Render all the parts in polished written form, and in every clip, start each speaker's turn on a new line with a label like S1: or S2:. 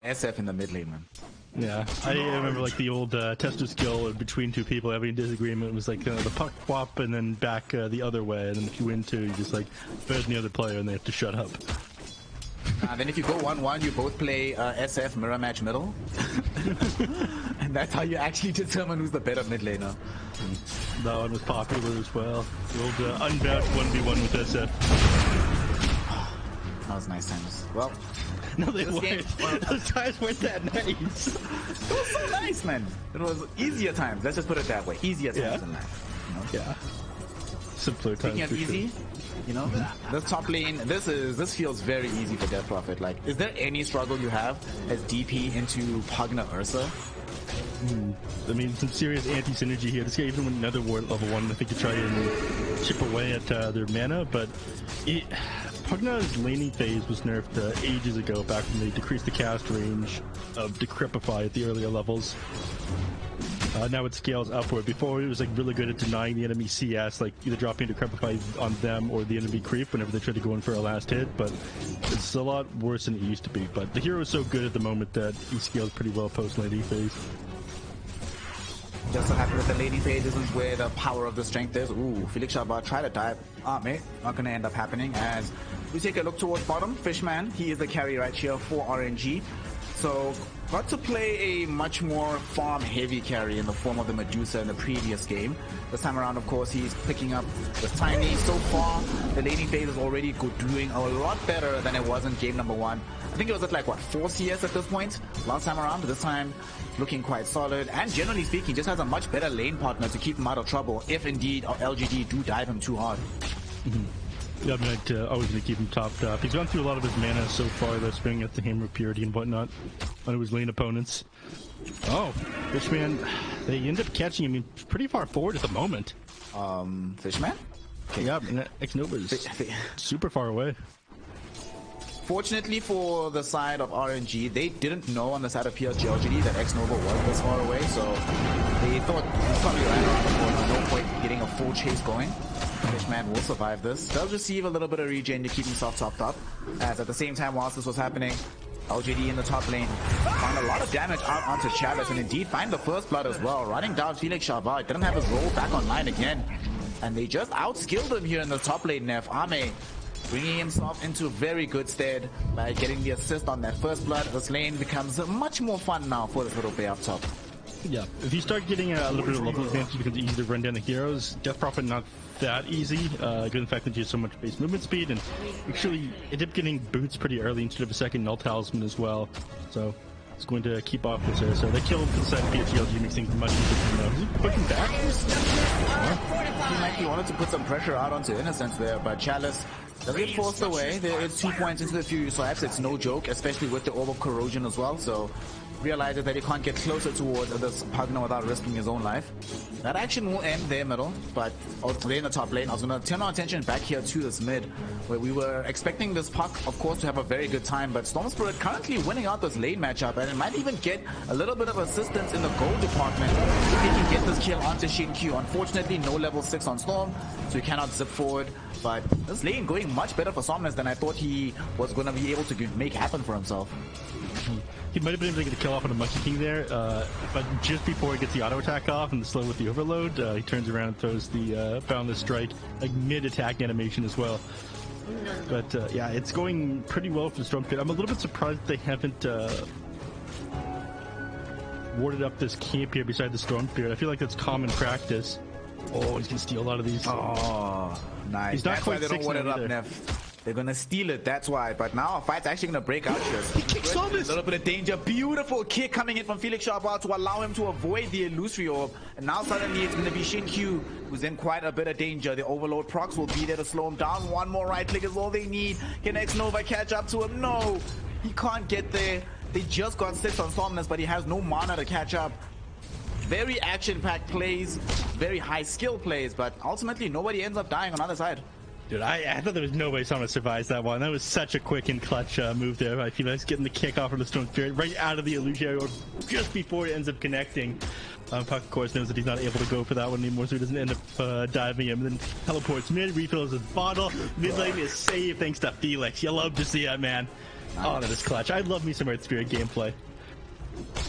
S1: SF in the mid lane, man.
S2: Yeah, I remember like the old tester skill between two people having a disagreement. It was like the puck swap and then back the other way, and then if you win two, you just like better than the other player and they have to shut up.
S1: Then if you go 1-1, you both play SF mirror match middle. And that's how you actually determine who's the better mid laner.
S2: That one was popular as well. The old unbound 1v1 with SF.
S1: That was nice times. Well,
S2: no, they weren't. Those times weren't that nice.
S1: It was so nice, man. It was easier times. Let's just put it that way. Easier times in life. You know?
S2: Yeah. Simpler times.
S1: Speaking of easy, sure. You know, this top lane, this feels very easy for Death Prophet. Like, is there any struggle you have as DP into Pugna Ursa?
S2: I mean, some serious anti-synergy here. This guy even went another ward level 1, I think, to try and chip away at their mana, but Pugna's laning phase was nerfed ages ago, back when they decreased the cast range of Decrepify at the earlier levels. Now it scales upward. Before, it was like really good at denying the enemy CS, like either dropping Decrepify on them or the enemy creep whenever they tried to go in for a last hit, but it's a lot worse than it used to be. But the hero is so good at the moment that he scales pretty well post-laning phase.
S1: Just so happy with the laning phase isn't where the power of the strength is. Ooh, Felix.GD try to dive. Mate, not gonna end up happening. As we take a look towards bottom, Fishman, he is the carry right here for RNG. So, got to play a much more farm-heavy carry in the form of the Medusa in the previous game. This time around, of course, he's picking up with Tiny. So far, the laning phase is already doing a lot better than it was in game number 1. I think it was at like, what, 4 CS at this point last time around. This time, looking quite solid. And generally speaking, just has a much better lane partner to keep him out of trouble if indeed LGD do dive him too hard.
S2: Yeah, I mean, I'd always going to keep him topped up. He's gone through a lot of his mana so far, though, spinning at the Hammer of Purity and whatnot on his lane opponents. Oh, Fishman, they end up catching him pretty far forward at the moment.
S1: Fishman?
S2: Okay. Yeah, and X-Nova's super far away.
S1: Fortunately for the side of RNG, they didn't know on the side of PSG.LGD that X-Nova was this far away, so they thought he probably ran around the corner, no point getting a full chase going. Fishman will survive this. Does receive a little bit of regen to keep himself topped up, as at the same time whilst this was happening, LGD in the top lane found a lot of damage out onto Chalice and indeed find the first blood as well, running down Felix.GD. Didn't have his roll back online again, and they just outskilled him here in the top lane. Nef Ame bringing himself into very good stead by getting the assist on that first blood. This lane becomes much more fun now for this little bear up top.
S2: Yeah, if you start getting a little bit of level advantage, it becomes easy to run down the heroes. Death Prophet not that easy, given the fact that you have so much base movement speed, and actually end up getting boots pretty early instead of a second null talisman as well. So it's going to keep off this here. So they killed the side of PSG.LGD, makes things much easier. Is he pushing back?
S1: He might wanted to put some pressure out onto Innocence there, but Chalice does get forced away. There is 2 points into the Fury Swipes. It's no joke, especially with the Orb of Corrosion as well. So realizes that he can't get closer towards this Pugna without risking his own life. That action will end there middle, but they're in the top lane. I was going to turn our attention back here to this mid, where we were expecting this puck, of course, to have a very good time, but Storm Spirit currently winning out this lane matchup, and it might even get a little bit of assistance in the gold department if he can get this kill onto Shin-Q. Unfortunately, no level 6 on Storm, so he cannot zip forward, but this lane going much better for Somnus than I thought he was going to be able to make happen for himself.
S2: He might have been able to get a kill off on a Monkey King there, but just before he gets the auto attack off and the slow with the overload, he turns around and throws the Boundless Strike, like mid-attack animation as well. But yeah, it's going pretty well for the Storm Spirit. I'm a little bit surprised they haven't warded up this camp here beside the Storm Spirit. I feel like that's common practice. Oh, he's gonna steal a lot of these.
S1: Oh, nice.
S2: He's not
S1: that's
S2: quite
S1: why they don't ward it up, Neff. They're gonna steal it, that's why. But now a fight's actually gonna break out here.
S2: He kicks on this.
S1: A little bit of danger. Beautiful kick coming in from Felix.GD to allow him to avoid the illusory orb. And now suddenly it's gonna be Shin-Q, who's in quite a bit of danger. The overload procs will be there to slow him down. One more right click is all they need. Can X-Nova catch up to him? No, he can't get there. They just got 6 on Somnus, but he has no mana to catch up. Very action-packed plays, very high skill plays, but ultimately nobody ends up dying on the other side.
S2: Dude, I thought there was no way someone survives that one. That was such a quick and clutch move there. I feel like getting the kick off from the Storm Spirit right out of the illusionary orb just before it ends up connecting. Puck, of course, knows that he's not able to go for that one anymore, so he doesn't end up diving him. And then teleports mid, refills his bottle. Mid lane is saved thanks to Felix. You love to see that, man. Oh, that is clutch. I love me some Earth Spirit gameplay.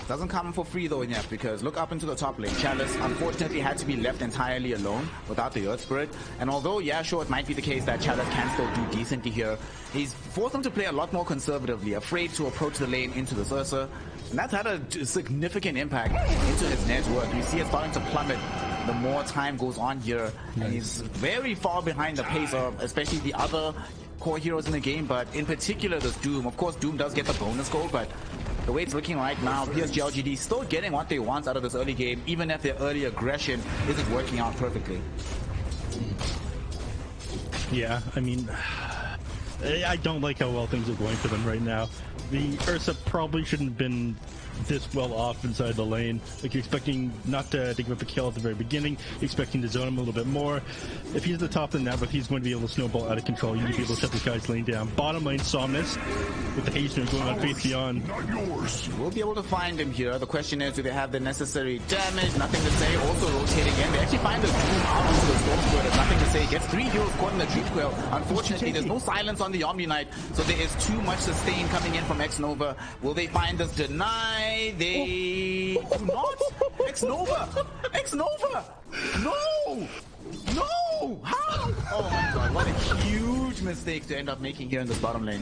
S1: Doesn't come for free though, yeah, because look up into the top lane. Chalice unfortunately had to be left entirely alone without the Earth Spirit. And although, yeah, sure, it might be the case that Chalice can still do decently here, he's forced him to play a lot more conservatively, afraid to approach the lane into this Ursa. And that's had a significant impact into his net worth. You see it starting to plummet the more time goes on here. And he's very far behind the pace of especially the other core heroes in the game, but in particular this Doom. Of course, Doom does get the bonus gold, but the way it's looking right now, PSG.LGD still getting what they want out of this early game, even if their early aggression isn't working out perfectly.
S2: Yeah, I mean, I don't like how well things are going for them right now. The Ursa probably shouldn't have been this well off inside the lane. Like, you're expecting not to give up a kill at the very beginning, you're expecting to zone him a little bit more. If he's the top of the network, he's going to be able to snowball out of control. You need to be able to shut this guy's lane down. Bottom lane, Somnus with the hastener going on face beyond.
S1: We'll be able to find him here. The question is, do they have the necessary damage? Nothing to say. Also rotating in. They actually find the Doom out onto the Storm Squid. There's nothing to say. Gets 3 heroes caught in the Dream Coil. Unfortunately, there's no silence on the Omni Knight, so there is too much sustain coming in from X-Nova. Will they find this deny? They do not. X-Nova! X-Nova! No! No! How? Oh my god, what a huge mistake to end up making here in this bottom lane.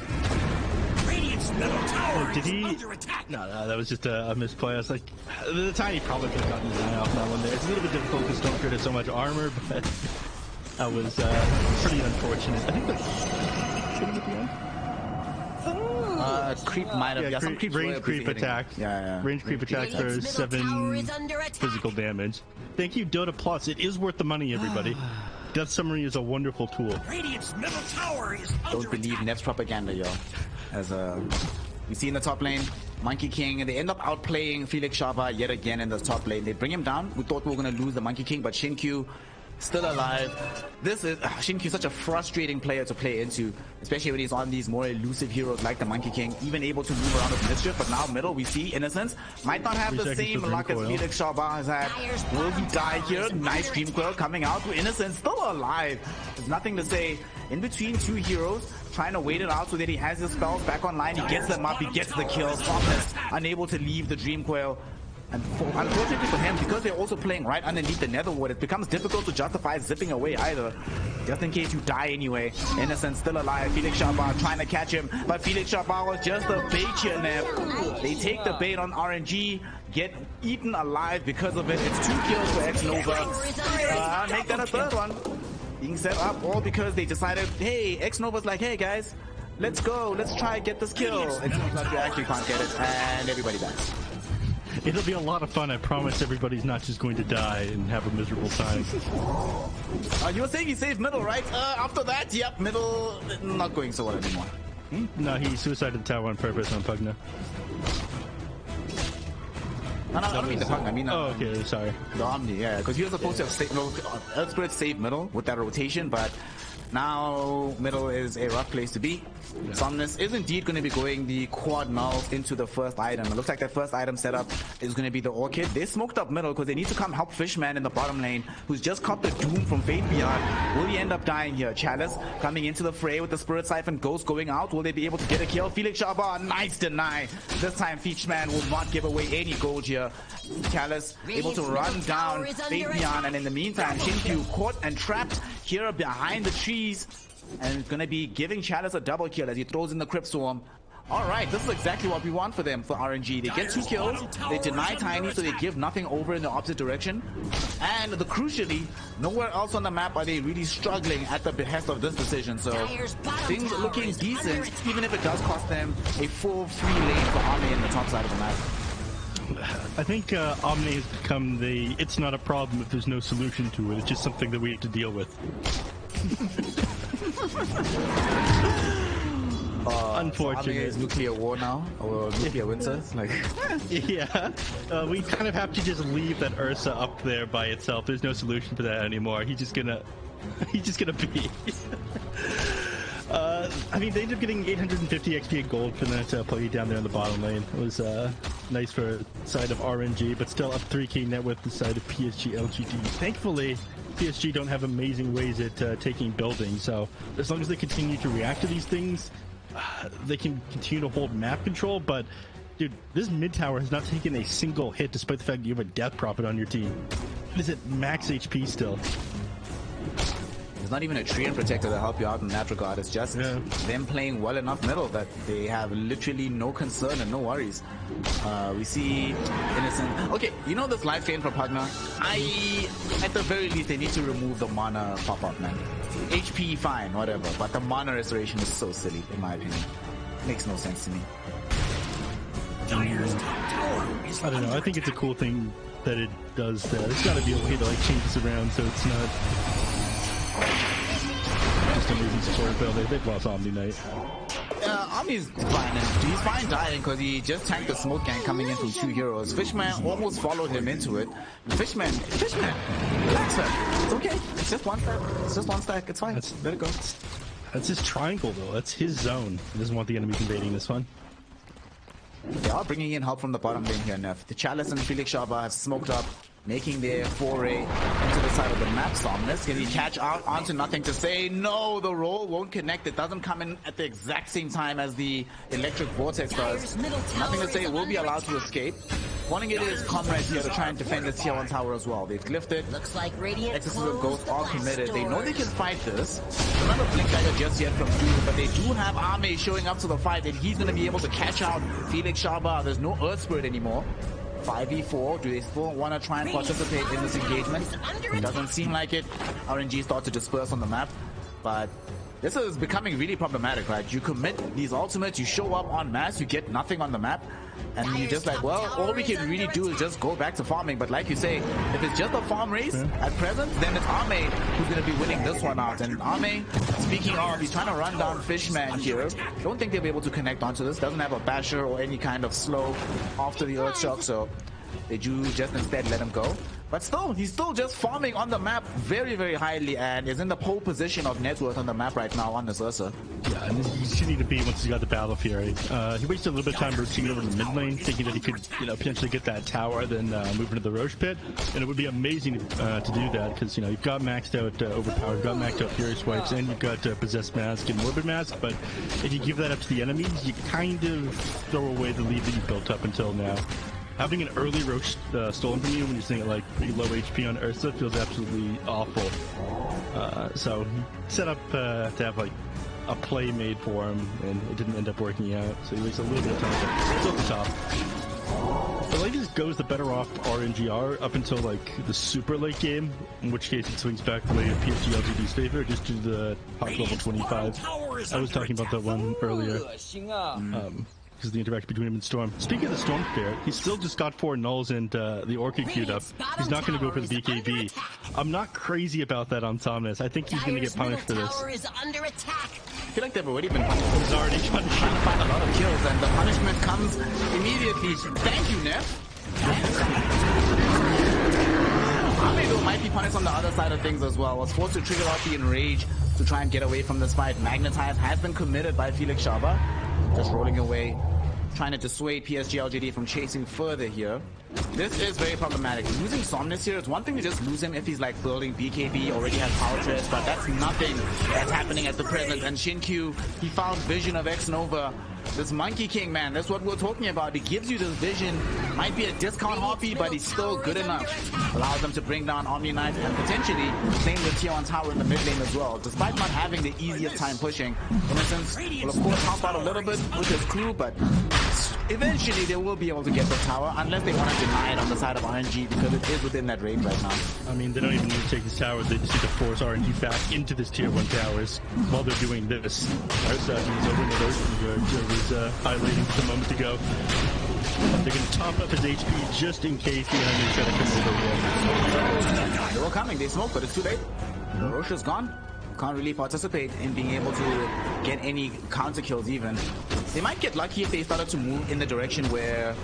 S3: Radiant's middle tower
S2: did he?
S3: under attack.
S2: No, that was just a misplay. I was like, the tiny probably could have gotten his eye off that one there. It's a little bit difficult because don't crit so much armor, but that was pretty unfortunate. I think that's
S1: creep might have,
S2: some creep, range creep attack.
S1: Yeah.
S2: Range creep attack for 7 physical damage. Thank you, Dota Plus. It is worth the money, everybody. Death Summary is a wonderful tool.
S3: Radiant's middle tower is
S1: Don't believe Nev's propaganda, yo. As we see in the top lane, Monkey King, and they end up outplaying Felix Shaba yet again in the top lane. They bring him down. We thought we were going to lose the Monkey King, but Shinkyu still alive. This is Shinkyu, such a frustrating player to play into, especially when he's on these more elusive heroes like the Monkey King, even able to move around with mischief. But now middle, we see Innocence might not have the same luck as Felix Shaba has had. Will he die here? Nice Dream Coil coming out with Innocence still alive. There's nothing to say. In between two heroes, trying to wait it out so that he has his spells back online. He gets them up, he gets the kill. Softness unable to leave the Dream Coil. And unfortunately for him, because they're also playing right underneath the Netherward, it becomes difficult to justify zipping away either. Just in case you die anyway. Innocent still alive. Felix Shaba trying to catch him, but Felix Shaba was just a bait here, Nev. They take the bait on RNG, get eaten alive because of it. It's 2 kills for X-Nova. Make that a third one. Being set up all because they decided, hey, X-Nova's like, hey guys, let's go, let's try and get this kill. It seems like you actually can't get it, and everybody dies.
S2: It'll be a lot of fun. I promise everybody's not just going to die and have a miserable time.
S1: You were saying he saved middle, right? After that, yep, middle not going so well anymore.
S2: No, he suicided the tower on purpose on Pugna.
S1: No, I don't mean the Pugna, I mean...
S2: oh, okay, sorry.
S1: The Omni, yeah, because he was supposed to have saved middle. Earth Spirit saved middle with that rotation, but now middle is a rough place to be. Yeah. Somnus is indeed going to be going the quad nulls into the first item. It looks like their first item setup is going to be the Orchid. They smoked up middle because they need to come help Fishman in the bottom lane, who's just caught the Doom from Fate Beyond. Will he end up dying here? Chalice coming into the fray with the Spirit Siphon. Ghost going out. Will they be able to get a kill? Felix Shaba, nice deny. This time Fishman will not give away any gold here. Chalice able to run down Fate Beyond, and in the meantime, Shinkyu caught and trapped here behind the trees. And it's going to be giving Chalice a double kill as he throws in the Crypt Swarm. Alright, this is exactly what we want for them, for RNG. They get 2 kills, they deny Tiny, so they give nothing over in the opposite direction. And crucially, nowhere else on the map are they really struggling at the behest of this decision. So things looking decent, even if it does cost them a full free lane for Omni in the top side of the map.
S2: I think Omni has become the it's not a problem if there's no solution to it. It's just something that we have to deal with. Unfortunately,
S1: so it's nuclear war now, or nuclear winter. Like,
S2: yeah, we kind of have to just leave that Ursa up there by itself. There's no solution to that anymore. He's just gonna be. I mean, they ended up getting 850 XP and gold for that play down there in the bottom lane. It was nice for the side of RNG, but still up 3k net with the side of PSG.LGD. Thankfully, PSG don't have amazing ways at taking buildings, so as long as they continue to react to these things, they can continue to hold map control, but dude, this mid tower has not taken a single hit despite the fact that you have a death prophet on your team. It is at max HP still.
S1: There's not even a Treant Protector to help you out in that regard. It's just them playing well enough middle that they have literally no concern and no worries. We see Innocent. Okay, you know this life gain from Pugna? At the very least, they need to remove the mana pop-up, man. HP, fine, whatever. But the mana restoration is so silly, in my opinion. Makes no sense to me.
S2: I don't know. I think it's a cool thing that it does that. There's got to be a way to like change this around so it's not just amazing support build. They've lost Omni Knight.
S1: Omni's fine, and he's fine dying because he just tanked the smoke gang coming in from 2 heroes. Fishman almost followed him into it. Fishman, relax, sir. It's okay. It's just one stack. It's just one stack. It's fine. Let it go.
S2: That's his triangle, though. That's his zone. He doesn't want the enemies invading this one.
S1: They are bringing in help from the bottom lane here, Neff. The Chalice and Felix Shaba have smoked up, making their foray into the side of the map. Somnus, can he catch out onto Nothing to Say? No, the roll won't connect. It doesn't come in at the exact same time as the Electric Vortex does. Nothing to Say will be allowed to escape. Wanting it is Comrade here to try and defend this tier 1 tower as well. They've glyphed it.
S4: Looks like Radiant
S1: Exorcism Ghost are committed. They know they can fight this. Another Blink Dagger just yet from Doom, but they do have Ame showing up to the fight, and he's going to be able to catch out Felix Shaba. There's no Earth Spirit anymore. 5v4. Do they still want to try and participate in this engagement? It doesn't seem like it. RNG start to disperse on the map, but this is becoming really problematic, right? You commit these ultimates, you show up en masse, you get nothing on the map, and you're just like, well, all we can really do is just go back to farming. But like you say, if it's just a farm race at present, then it's Ame who's going to be winning this one out. And Ame, speaking of, he's trying to run down Fishman here. Don't think they'll be able to connect onto this. Doesn't have a basher or any kind of slow after the Earth Shock, so they do just instead let him go. But still, he's still just farming on the map very, very highly and is in the pole position of net worth on the map right now on this Ursa.
S2: Yeah, and he should need to be once he's got the Battle Fury. He wasted a little bit of time rotating over to the mid lane, thinking that he could, potentially get that tower, then move into the Roche pit. And it would be amazing to do that because, you've got maxed out Overpower, you've got maxed out Fury Swipes, and you've got Possessed Mask and Morbid Mask. But if you give that up to the enemies, you kind of throw away the lead that you've built up until now. Having an early Roche stolen from you when you're sitting at like pretty low HP on Ursa feels absolutely awful. So set up to have like a play made for him, and it didn't end up working out. So he wasted a little bit of time, but still at the top. The latest goes the better off RNGR up until like the super late game, in which case it swings back the way of PSG.LGD's favor just due to the hot level 25. I was talking about that one earlier. Because the interaction between him and Storm. Speaking of the Storm Spirit, he's still just got 4 nulls and the Orchid queued up. He's not going to go for the BKB. I'm not crazy about that on Somnus. I think he's going to get punished for this.
S1: I feel like they've already been punished. He's already trying to find a lot of kills, and the punishment comes immediately. Thank you, Neff. Ame might be punished on the other side of things as well. Was forced to trigger out the Enrage to try and get away from this fight. Magnetize has been committed by Felix Shaba. Just rolling away, trying to dissuade PSG.LGD from chasing further here. This is very problematic. Losing Somnus here, it's one thing to just lose him if he's like building BKB, already has power treads, but that's nothing that's happening at the present. And Shinkyu, he found vision of X-Nova. This Monkey King, man, that's what we're talking about. He gives you this vision. Might be a discount Harpy, but he's still good enough. Allows them to bring down Omni Knight and potentially claim the tier 1 tower in the mid lane as well. Despite not having the easiest time pushing, Innocence will of course help out a little bit with his crew, but eventually they will be able to get the tower unless they want to deny it on the side of RNG because it is within that range right now.
S2: I mean, they don't even need to take this tower. They just need to force RNG back into this tier 1 towers while they're doing this. Ursa is over in the Ocean was highlighting just a moment ago. They're going to top up his HP just in case the enemy try to come over here.
S1: They were coming, they smoked, but it's too late. Roche is gone. Can't really participate in being able to get any counter kills even. They might get lucky if they started to move in the direction where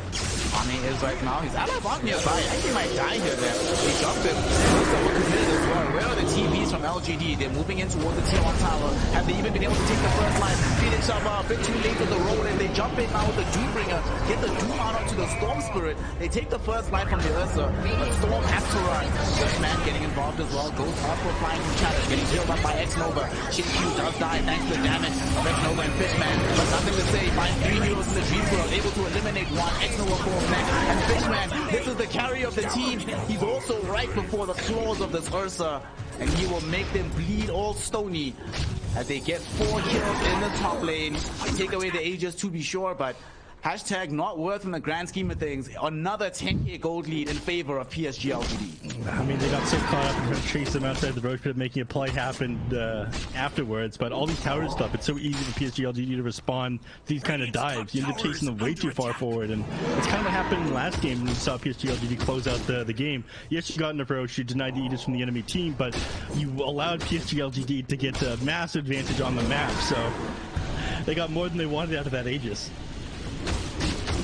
S1: Ame is right now. His allies aren't nearby. I think he might die here then. They jumped him. So we're committed as well. Where are the TVs from LGD? They're moving in towards the tier 1 tower. Have they even been able to take the first line? Felix Shaba a bit too late with the roll, and they jump in now with the Doombringer. Get the Doom out onto on the Storm Spirit. They take the first life from the Ursa, but Storm has to run. Fishman getting involved as well. Goes off for flying from Challenge, getting healed up by X-Nova. Shin-Q does die thanks to the damage of X-Nova and Fishman, but nothing to say. Find 3 heroes in the Dream World, able to eliminate one. X-Nova falls next, and Fishman, this is the carry of the team. He's also right before the claws of this Ursa, and he will make them bleed all stony as they get 4 kills in the top lane. Take away the Aegis to be sure, but hashtag not worth in the grand scheme of things. Another 10k gold lead in favor of PSG.LGD.
S2: I mean, they got so caught up in trying to chase them outside the road pit, making a play happen afterwards. But all these tower stuff, it's so easy for PSG.LGD to respond to these kind of dives. You end up chasing them way too far forward, and it's kind of what happened last game when we saw PSG.LGD close out the game. Yes, you got in the approach, you denied the Aegis from the enemy team, but you allowed PSG.LGD to get a massive advantage on the map. So they got more than they wanted out of that Aegis.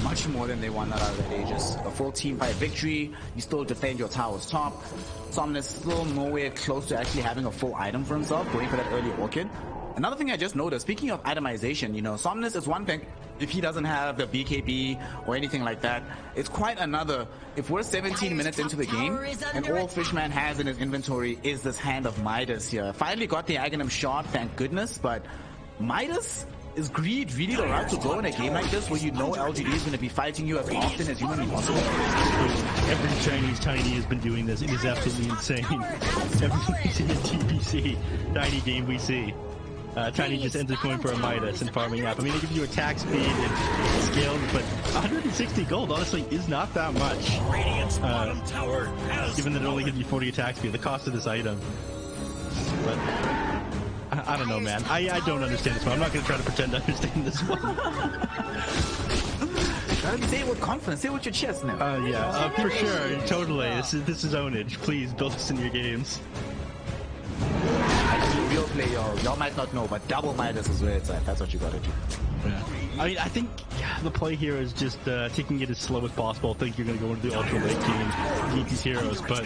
S1: Much more than they want out of the Aegis. A full team fight victory. You still defend your tower's top. Somnus still nowhere close to actually having a full item for himself, going for that early Orchid. Another thing I just noticed, speaking of itemization, you know, Somnus is one thing if he doesn't have the BKB or anything like that. It's quite another if we're 17 minutes into the game and all Fishman has in his inventory is this hand of Midas here. Finally got the Aghanim shot, thank goodness, but Midas, is greed really the route to go in a game like this where you know LGD is going to be fighting you as often as humanly possible?
S2: Every Chinese Tiny has been doing this. It is absolutely insane. Every DPC Tiny game we see, Tiny just ends up going for a Midas and farming up. I mean, they give you attack speed and scale, but 160 gold honestly is not that much. Given that it only gives you 40 attack speed, the cost of this item. But I don't know, man. I don't understand this one. I'm not going to try to pretend to understand this one.
S1: Say it with confidence. Say it with your chest now.
S2: Yeah, for sure. Totally. This is ownage. Please build this in your games.
S1: Real play, y'all might not know, but double Midas is where it's at. That's what you got to do.
S2: Yeah. I mean, I think the play here is just taking it as slow as possible. I think you're going to go into the ultra late game and beat these heroes, but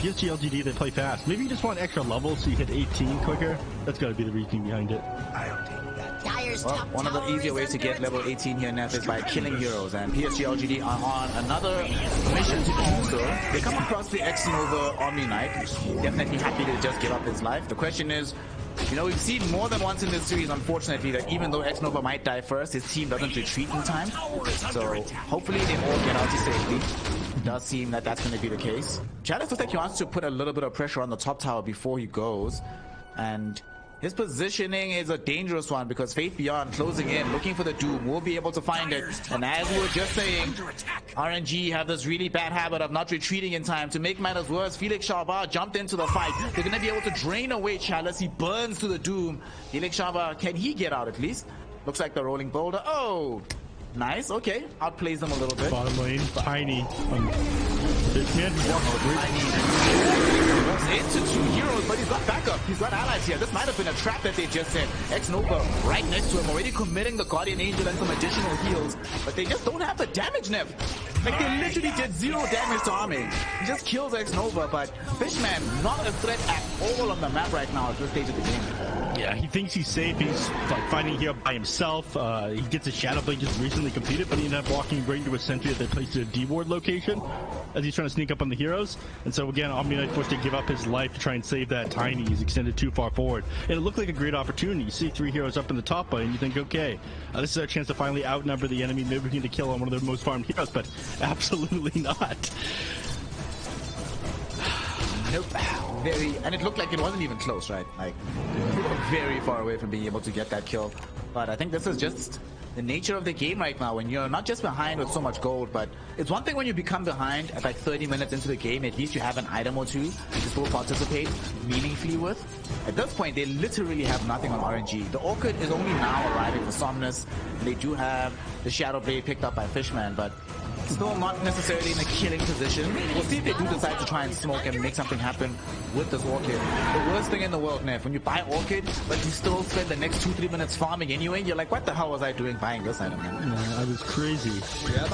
S2: PSG.LGD, they play fast. Maybe you just want extra levels so you hit 18 quicker. That's got to be the reasoning behind it.
S1: Well, one of the easier ways to get level 18 here, Neff, is by killing heroes, and PSG.LGD are on another mission to do so. They come across the X-Nova Omni Knight, definitely happy to just give up his life. The question is, you know, we've seen more than once in this series, unfortunately, that even though X-Nova might die first, his team doesn't retreat in time. So hopefully they all get out to safety. It does seem that that's going to be the case. Chalice looks like he wants to put a little bit of pressure on the top tower before he goes. And his positioning is a dangerous one because Faith Beyond closing in, looking for the Doom, will be able to find it. And as we were just saying, RNG have this really bad habit of not retreating in time. To make matters worse, Felix Sharbar jumped into the fight. They're going to be able to drain away Chalice. He burns to the Doom. Felix Sharbar, can he get out at least? Looks like the rolling boulder. Oh! Nice, okay. Outplays them a little bit.
S2: Bottom lane, Tiny. This man
S1: walks into 2 heroes, but he's got backup. He's got allies here. This might have been a trap that they just set. X-Nova right next to him, already committing the Guardian Angel and some additional heals. But they just don't have the damage, Nev. Like, they literally did 0 damage to Army. He just kills X-Nova, but Fishman, not a threat at all on the map right now at this stage of the game.
S2: Yeah, he thinks he's safe. He's like fighting here by himself. He gets a Shadow Blade just recently completed, but he ended up walking right into a sentry that they placed at a D-ward location as he's trying to sneak up on the heroes. And so again, Omni Knight forced to give up his life to try and save that Tiny. He's extended too far forward. And it looked like a great opportunity. You see 3 heroes up in the top lane, and you think, okay, this is our chance to finally outnumber the enemy. Maybe we need to kill on one of their most farmed heroes, but absolutely not.
S1: Nope. And it looked like it wasn't even close, right? Like, we were very far away from being able to get that kill. But I think this is just the nature of the game right now, when you're not just behind with so much gold, but it's one thing when you become behind at like 30 minutes into the game, at least you have an item or 2 to still participate meaningfully with. At this point, they literally have nothing on RNG. The Orchid is only now arriving for Somnus. They do have the Shadow Blade picked up by Fishman, but still not necessarily in a killing position. We'll see if they do decide to try and smoke and make something happen with this Orchid. The worst thing in the world, Neff, when you buy Orchid, but you still spend the next 2-3 minutes farming anyway, you're like, what the hell was I doing buying this item, man?
S2: I was crazy. They're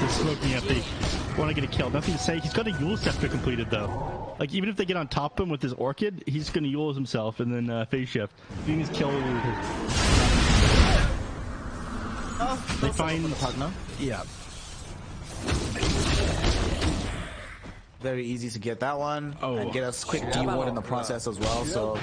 S2: smoking up. They want to get a kill. Nothing to say. He's got a Yule Scepter completed, though. Like, even if they get on top of him with his Orchid, he's going to Yule himself and then phase shift. Getting his kill with his... They find
S1: partner.
S2: Yeah.
S1: Very easy to get that one and get us quick D-ward in the process as well. So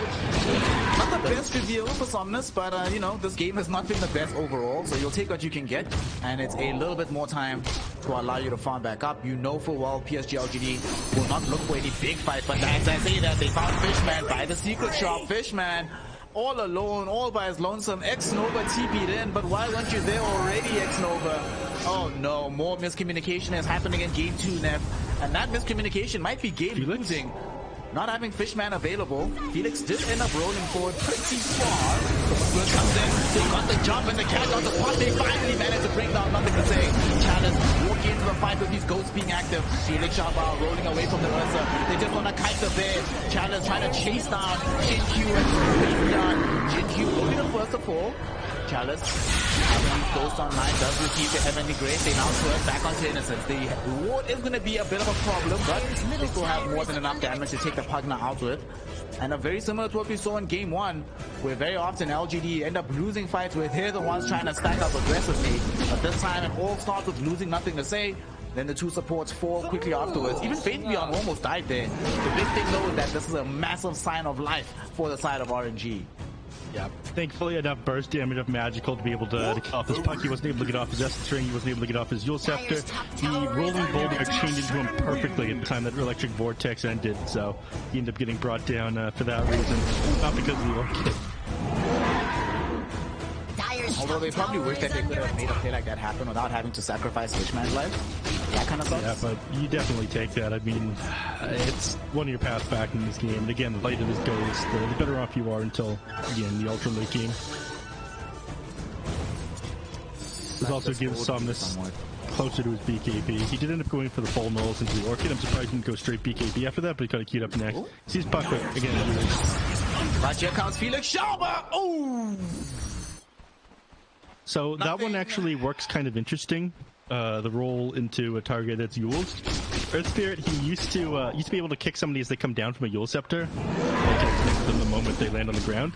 S1: not the best reveal for Somnus, but you know, this game has not been the best overall. So you'll take what you can get, and it's a little bit more time to allow you to farm back up. You know full well PSG.LGD will not look for any big fight, but as I say that, they found Fishman by the secret shop. Fishman all alone, all by his lonesome. X-Nova TP'd in, but why weren't you there already, X-Nova? Oh no, more miscommunication is happening in game 2, Neff. And that miscommunication might be game losing. Not having Fishman available, Felix did end up rolling forward pretty far. Good comes in, they got the jump and the catch on the pot. They finally managed to bring down Nothing to Say. Challenge walking into the fight with these ghosts being active. Felix Sharpa rolling away from the Ursa. They just want to kite the bear. Challenge trying to chase down Jin-Q and Raytheon. Jin-Q rolling the first of all. Chalice, Heavenly Ghost Online does receive the Heavenly Grace. They now turn back onto Innocence. The ward is going to be a bit of a problem, but they still have more than enough damage to take the Pugna out with. And very similar to what we saw in game 1, where very often LGD end up losing fights where they're the ones trying to stack up aggressively. But this time it all starts with losing Nothing to Say. Then the two supports fall quickly afterwards. Even Faith Beyond almost died there. The big thing though is that this is a massive sign of life for the side of RNG.
S2: Yeah, thankfully enough burst damage of Magical to be able to kill off his puck. He wasn't able to get off his Essence String. He wasn't able to get off his Yule Scepter. The Rolling Boulder chained into him perfectly at the time that Electric Vortex ended, so he ended up getting brought down for that reason, not because of the Orchid.
S1: Although they probably wish that they could have made a play like that happen without having to sacrifice Fishman's life. That kind of stuff.
S2: Yeah, but you definitely take that. I mean, it's one of your paths back in this game. And again, the later this goes, the better off you are until, again, the ultra late game. This also gives Somnus closer to his BKB. He did end up going for the full nulls into the Orchid. I'm surprised he didn't go straight BKB after that, but he got a queued up next. Sees puck again.
S1: But here comes Felix Schauber! Oh!
S2: So that one actually works kind of interesting. The roll into a target that's Yule's. Earth Spirit, he used to be able to kick somebody as they come down from a Yule Scepter, like connect them the moment they land on the ground.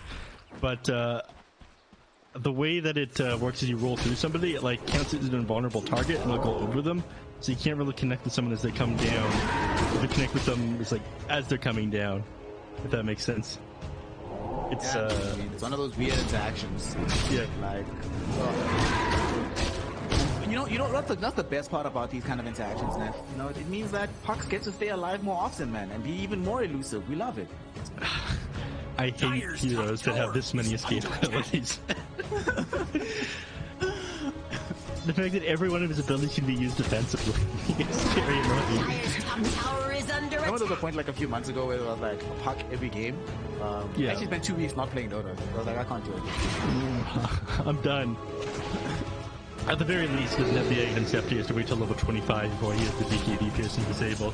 S2: But the way that it works is you roll through somebody, it like counts it as an invulnerable target and it'll go over them. So you can't really connect with someone as they come down. You connect with them is like as they're coming down, if that makes sense. It's
S1: yeah, I mean, it's one of those weird interactions.
S2: Yeah.
S1: Like, you know, that's the best part about these kind of interactions, Neff. You know, it means that pucks get to stay alive more often, man, and be even more elusive. We love it.
S2: I hate heroes that have this many escape abilities. The fact that every one of his abilities can be used defensively is very annoying.
S1: Remember there was a point like a few months ago where it was like a puck every game? I actually spent 2 weeks not playing Dota. I was like, I can't do it.
S2: I'm done. At the very least, doesn't have the Aiden Scepter. He has to wait till level 25 before he has the BKB Piercing Disable,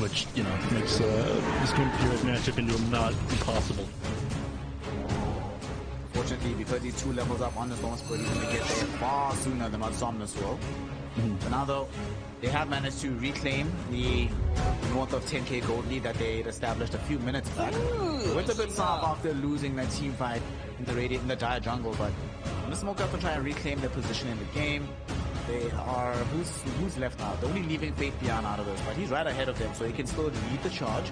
S2: which, you know, makes this Twin Fury matchup into him not impossible.
S1: Fortunately, because he's 2 levels up on the Storm Spirit, he's going to get there far sooner than what Somnus will. But now, though, they have managed to reclaim the north of 10k gold lead that they had established a few minutes back. With a bit soft after losing that team fight in the dire jungle, but the Smoke up to try and reclaim their position in the game. They are who's left now? They're only leaving Faith Beyond out of this, but he's right ahead of them, so he can still lead the charge.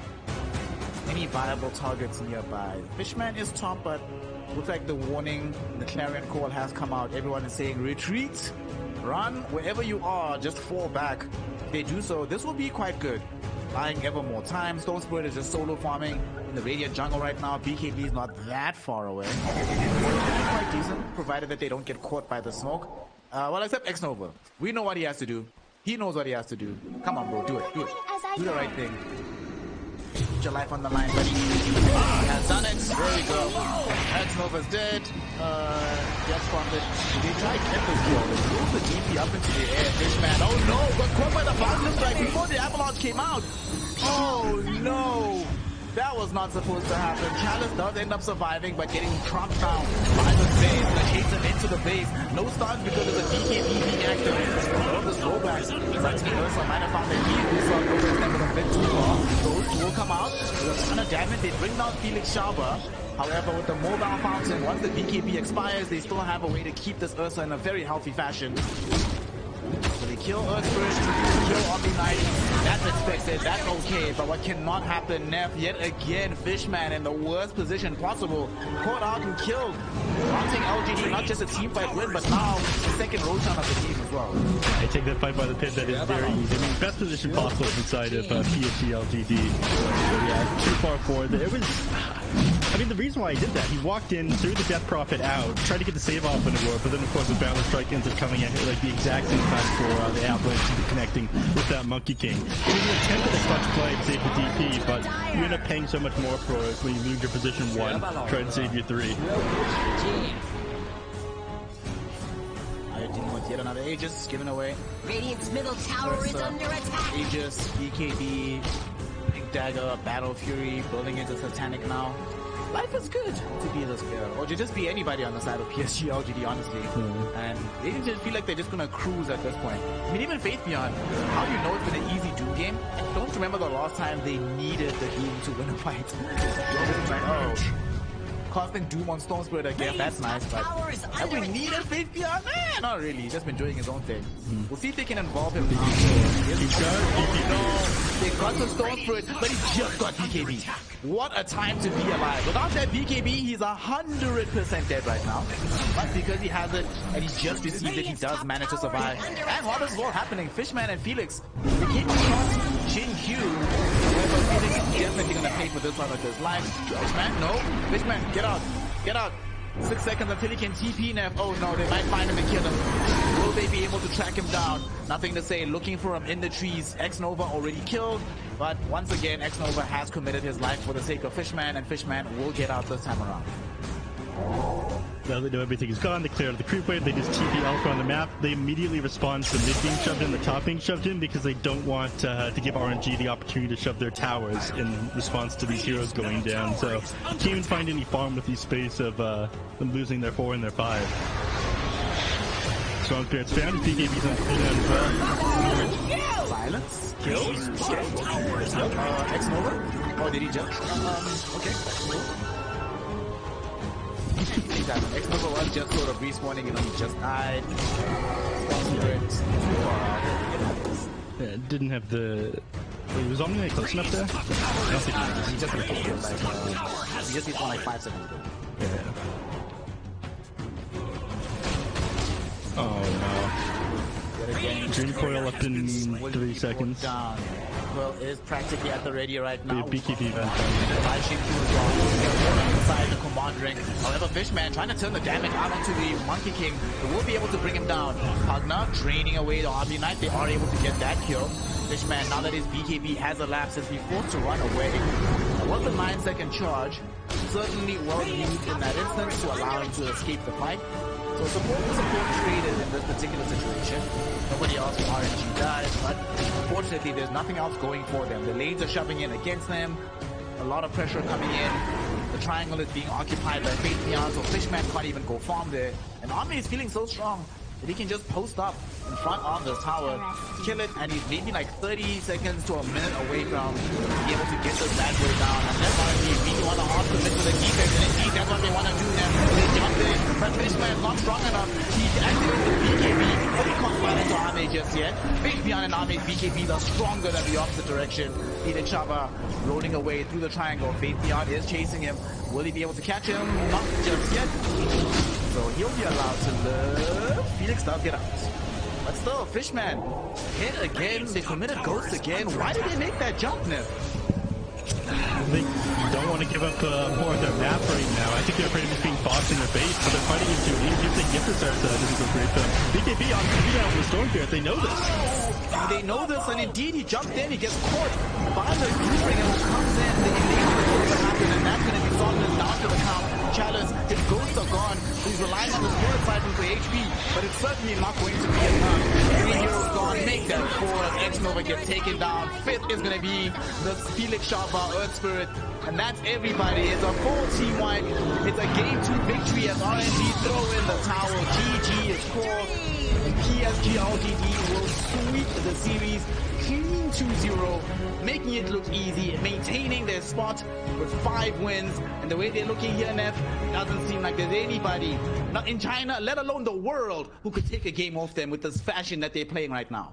S1: Any viable targets nearby? Fishman is top, but looks like the warning, the clarion call has come out. Everyone is saying retreat, run, wherever you are, just fall back. If they do so, this will be quite good. Buying ever more time. Stone Spirit is just solo farming in the Radiant jungle right now. BKB is not that far away. Quite decent, provided that they don't get caught by the smoke. Well, except X-Nova. We know what he has to do. He knows what he has to do. Come on, bro, do it, do it. Do the right thing. Put your life on the line, buddy. He has done it. There we go. X-Nova's dead. Get spotted. They try to get this kill. They threw the DP up into the air. Fishman, oh no, got caught by the Boundless Strike before the Avalanche came out. Oh no. That was not supposed to happen. Chalice does end up surviving, but getting trapped down by the base. Gonna chase him into the base. No stun because of the BKB being active. All the rollbacks. Suddenly Ursa might have found their heat. Ursa goes a bit too far. Those two will come out. With a ton of damage. They bring down Felix Schauber. However, with the mobile fountain, once the BKB expires, they still have a way to keep this Ursa in a very healthy fashion. So they kill Earth first, kill Omni Knight. That's expected, that's okay. But what cannot happen, Neff, yet again, Fishman in the worst position possible. Caught out and killed. Wanting LGD, not just a team fight win, but now the second Roshan of the team as well.
S2: I take that fight by the pit, that is very easy. I mean, best position possible inside of PSG.LGD. Yeah, too far forward. It was... I mean, the reason why he did that, he walked in, threw the Death Prophet out, tried to get the save off in the world, but then of course the Balance Strike ends up coming at like the exact same time for the Avalanche to be connecting with that Monkey King. It was an attempted a clutch play to save the DP, but you end up paying so much more for it when you lose your position 1, try to save your 3.
S1: Dealing with yet another Aegis, given away.
S4: Radiant's middle tower is under attack.
S1: Aegis, BKB, Big Dagger, Battle Fury, building into Satanic now. Life is good to be this player, or to just be anybody on the side of PSG.LGD, honestly. And they just feel like they're just gonna cruise at this point. I mean, even Faith Beyond, how do you know it's been an easy Doom game? I don't remember the last time they needed the Doom to win a fight. Like, oh, casting Doom on Stone Spirit again, that's nice, but have we needed Faith Beyond? Not really, he's just been doing his own thing. We'll see if they can involve him now. They got the Stone Spirit, but he just got BKB. What a time to be alive. Without that BKB, he's 100% dead right now. But because he has it, and he just received it, he does manage to survive. And what is all happening? Fishman and Felix, they came across Jin Q. However, Felix is definitely going to pay for this one with his life. Fishman, no. Fishman, get out. Get out. 6 seconds until he can TP Neff. Oh no, they might find him and kill him. Will they be able to track him down? Nothing to say. Looking for him in the trees. X-Nova already killed. But once again, X-Nova has committed his life for the sake of Fishman, and Fishman will get out this time around.
S2: Now they know everything is gone, they clear out the creep wave, they just TP Alpha on the map. They immediately respond to the mid being shoved in, the top being shoved in, because they don't want to give RNG the opportunity to shove their towers in response to these heroes going down. So can't even find any farm with the space of them losing their 4 and their 5. Strong Spirits found, BKB's on as well.
S1: Silence, kills, X-Nova. Oh, did he jump? Okay, cool. X-Nova was just sort of respawning, you know, he just died.
S2: Yeah, didn't have the... Wait, was Omni close enough there?
S1: I don't think he just respawned like, he just respawned like 5 seconds ago.
S2: Yeah. Oh no. Dream Coil up in 3 seconds.
S1: Well, is practically at the radio right now.
S2: BKB event.
S1: Inside the command ring. However, Fishman trying to turn the damage out onto the Monkey King. They will be able to bring him down. Pugna draining away the Omni Knight. They are able to get that kill. Fishman, now that his BKB has elapsed, is forced to run away. It was a 9-second charge. Certainly well used in that instance to allow him to escape the fight. So support traded in this particular situation. Nobody else from RNG dies, but unfortunately there's nothing else going for them. The lanes are shoving in against them. A lot of pressure coming in. The triangle is being occupied by Faith Beyond, so Fishman can't even go farm there. And Omni is feeling so strong that he can just post up in front of the tower, kill it, and he's maybe like 30 seconds to a minute away from being able to get this bad boy down. And that's why we really want to hard commit to the defense, and indeed that's what they want to do now. They jump in, but Fishman is not strong enough. He activates the BKB, but he can't find into Ame just yet. Faith Beyond and Ame's BKBs are stronger than the opposite direction. Eden Chava rolling away through the triangle. Faith Beyond is chasing him. Will he be able to catch him? Not just yet. So he'll be allowed to live. Felix does get out. But still, Fishman hit again. They committed Ghost again. Why did they make that jump, Nip?
S2: They don't want to give up more of their map right now. I think they're afraid of just being boxed in their base, but they're fighting into it. Even if they get this out, doesn't go great for them. BKB on down with Storm Spirit. They know this.
S1: They know this, and indeed he jumped in. He gets caught by the Doombringer who comes in. They enable it to happen, and that's going to be Solomon down to the count. Chalice, his ghosts are gone, so he's relying on the spirit siphon for HP, but it's certainly not going to be enough. 3 heroes gone, make that 4 as X-Nova gets taken down. 5th is going to be the Felix Sharpa Earth Spirit, and that's everybody. It's a full team wipe. It's a game 2 victory as RNG throw in the towel. GG is called. PSG.LGD will sweep the series clean 2-0, making it look easy, maintaining their spot with 5 wins. And the way they're looking here, Neff, doesn't seem like there's anybody, not in China, let alone the world, who could take a game off them with this fashion that they're playing right now.